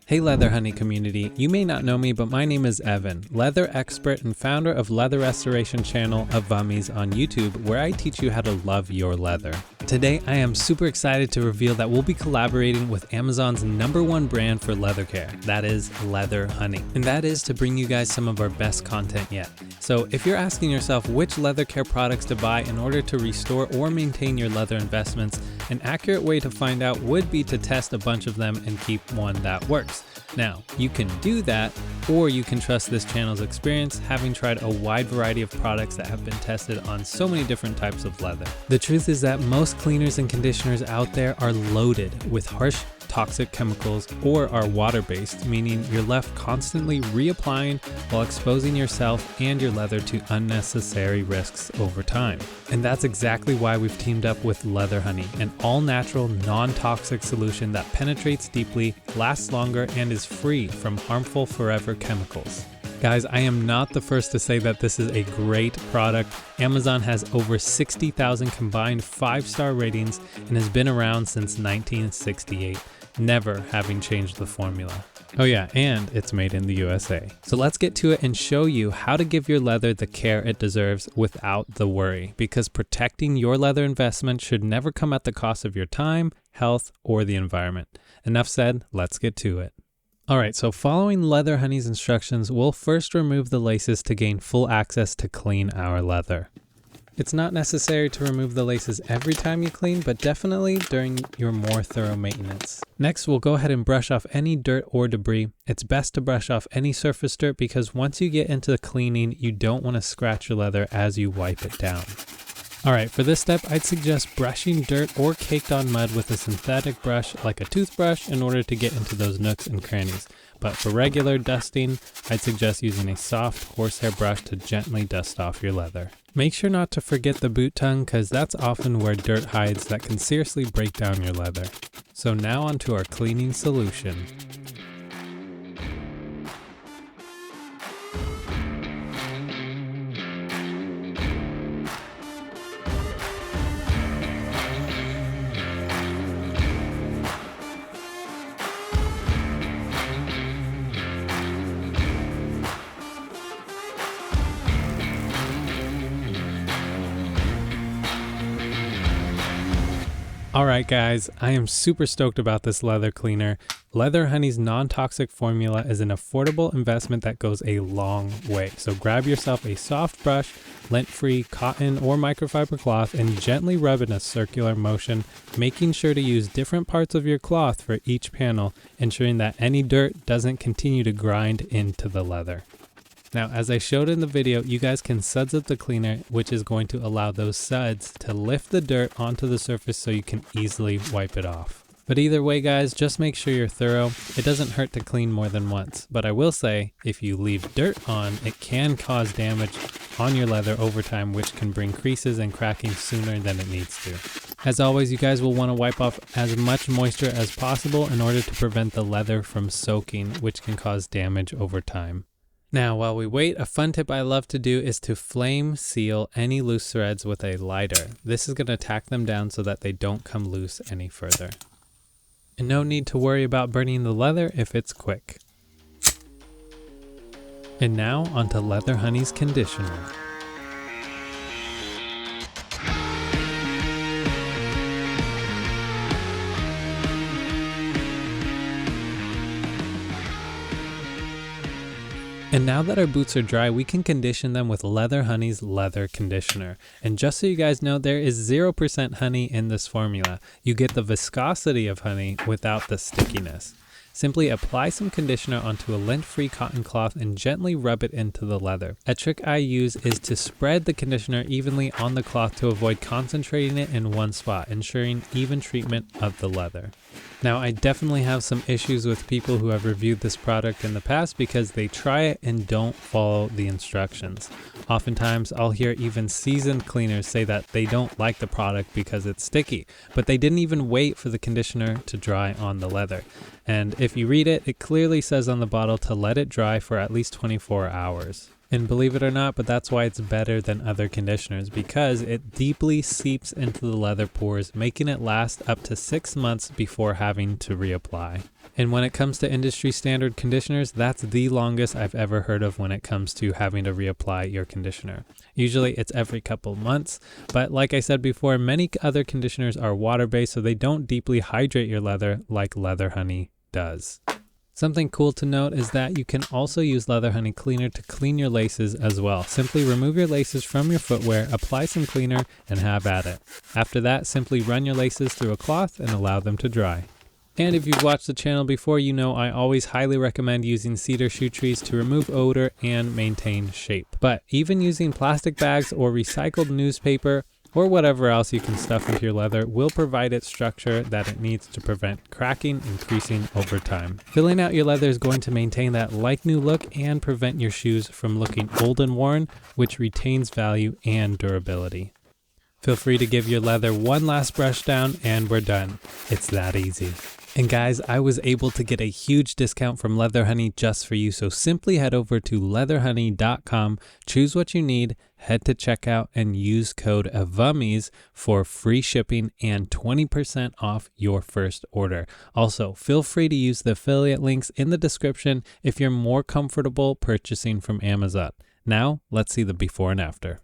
Hey Leather Honey community, you may not know me, but my name is Evan, leather expert and founder of leather restoration channel Evumies on YouTube, where I teach you how to love your leather. Today I am super excited to reveal that we'll be collaborating with Amazon's #1 brand for leather care, that is Leather Honey. And that is to bring you guys some of our best content yet. So if you're asking yourself which leather care products to buy in order to restore or maintain your leather investments, an accurate way to find out would be to test a bunch of them and keep one that works. Now, you can do that, or you can trust this channel's experience, having tried a wide variety of products that have been tested on so many different types of leather. The truth is that most cleaners and conditioners out there are loaded with harsh, toxic chemicals or are water-based, meaning you're left constantly reapplying while exposing yourself and your leather to unnecessary risks over time. And that's exactly why we've teamed up with Leather Honey, an all-natural, non-toxic solution that penetrates deeply, lasts longer, and is free from harmful forever chemicals. Guys, I am not the first to say that this is a great product. Amazon has over 60,000 combined 5-star ratings and has been around since 1968, never having changed the formula. Oh yeah, and it's made in the USA. So let's get to it and show you how to give your leather the care it deserves without the worry, because protecting your leather investment should never come at the cost of your time, health, or the environment. Enough said, let's get to it. Alright, so following Leather Honey's instructions, we'll first remove the laces to gain full access to clean our leather. It's not necessary to remove the laces every time you clean, but definitely during your more thorough maintenance. Next, we'll go ahead and brush off any dirt or debris. It's best to brush off any surface dirt because once you get into the cleaning, you don't want to scratch your leather as you wipe it down. Alright, for this step, I'd suggest brushing dirt or caked on mud with a synthetic brush like a toothbrush in order to get into those nooks and crannies. But for regular dusting, I'd suggest using a soft horsehair brush to gently dust off your leather. Make sure not to forget the boot tongue, because that's often where dirt hides that can seriously break down your leather. So now onto our cleaning solution. Alright guys, I am super stoked about this leather cleaner. Leather Honey's non-toxic formula is an affordable investment that goes a long way. So grab yourself a soft brush, lint-free cotton or microfiber cloth, and gently rub in a circular motion, making sure to use different parts of your cloth for each panel, ensuring that any dirt doesn't continue to grind into the leather. Now, as I showed in the video, you guys can suds up the cleaner, which is going to allow those suds to lift the dirt onto the surface so you can easily wipe it off. But either way guys, just make sure you're thorough. It doesn't hurt to clean more than once, but I will say, if you leave dirt on, it can cause damage on your leather over time, which can bring creases and cracking sooner than it needs to. As always, you guys will want to wipe off as much moisture as possible in order to prevent the leather from soaking, which can cause damage over time. Now, while we wait, a fun tip I love to do is to flame seal any loose threads with a lighter. This is going to tack them down so that they don't come loose any further. And no need to worry about burning the leather if it's quick. And now onto Leather Honey's conditioner. And now that our boots are dry, we can condition them with Leather Honey's leather conditioner. And just so you guys know, there is 0% honey in this formula. You get the viscosity of honey without the stickiness. Simply apply some conditioner onto a lint-free cotton cloth and gently rub it into the leather. A trick I use is to spread the conditioner evenly on the cloth to avoid concentrating it in one spot, ensuring even treatment of the leather. Now, I definitely have some issues with people who have reviewed this product in the past because they try it and don't follow the instructions. Oftentimes, I'll hear even seasoned cleaners say that they don't like the product because it's sticky, but they didn't even wait for the conditioner to dry on the leather. And if you read it, it clearly says on the bottle to let it dry for at least 24 hours. And believe it or not, but that's why it's better than other conditioners, because it deeply seeps into the leather pores, making it last up to 6 months before having to reapply. And when it comes to industry standard conditioners, that's the longest I've ever heard of when it comes to having to reapply your conditioner. Usually it's every couple months, but like I said before, many other conditioners are water-based, so they don't deeply hydrate your leather like Leather Honey does. Something cool to note is that you can also use Leather Honey Cleaner to clean your laces as well. Simply remove your laces from your footwear, apply some cleaner, and have at it. After that, simply run your laces through a cloth and allow them to dry. And if you've watched the channel before, you know I always highly recommend using cedar shoe trees to remove odor and maintain shape. But even using plastic bags or recycled newspaper or whatever else you can stuff into your leather will provide it structure that it needs to prevent cracking increasing over time. Filling out your leather is going to maintain that like new look and prevent your shoes from looking old and worn, which retains value and durability. Feel free to give your leather one last brush down and we're done. It's that easy. And guys, I was able to get a huge discount from Leather Honey just for you, so simply head over to leatherhoney.com, choose what you need, head to checkout, and use code Evumies for free shipping and 20% off your first order. Also, feel free to use the affiliate links in the description if you're more comfortable purchasing from Amazon. Now, let's see the before and after.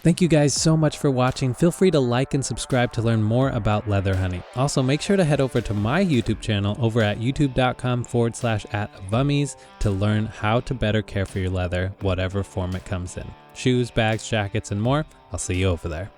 Thank you guys so much for watching. Feel free to like and subscribe to learn more about Leather Honey. Also, make sure to head over to my YouTube channel over at youtube.com/@Evumies to learn how to better care for your leather, whatever form it comes in. Shoes, bags, jackets, and more. I'll see you over there.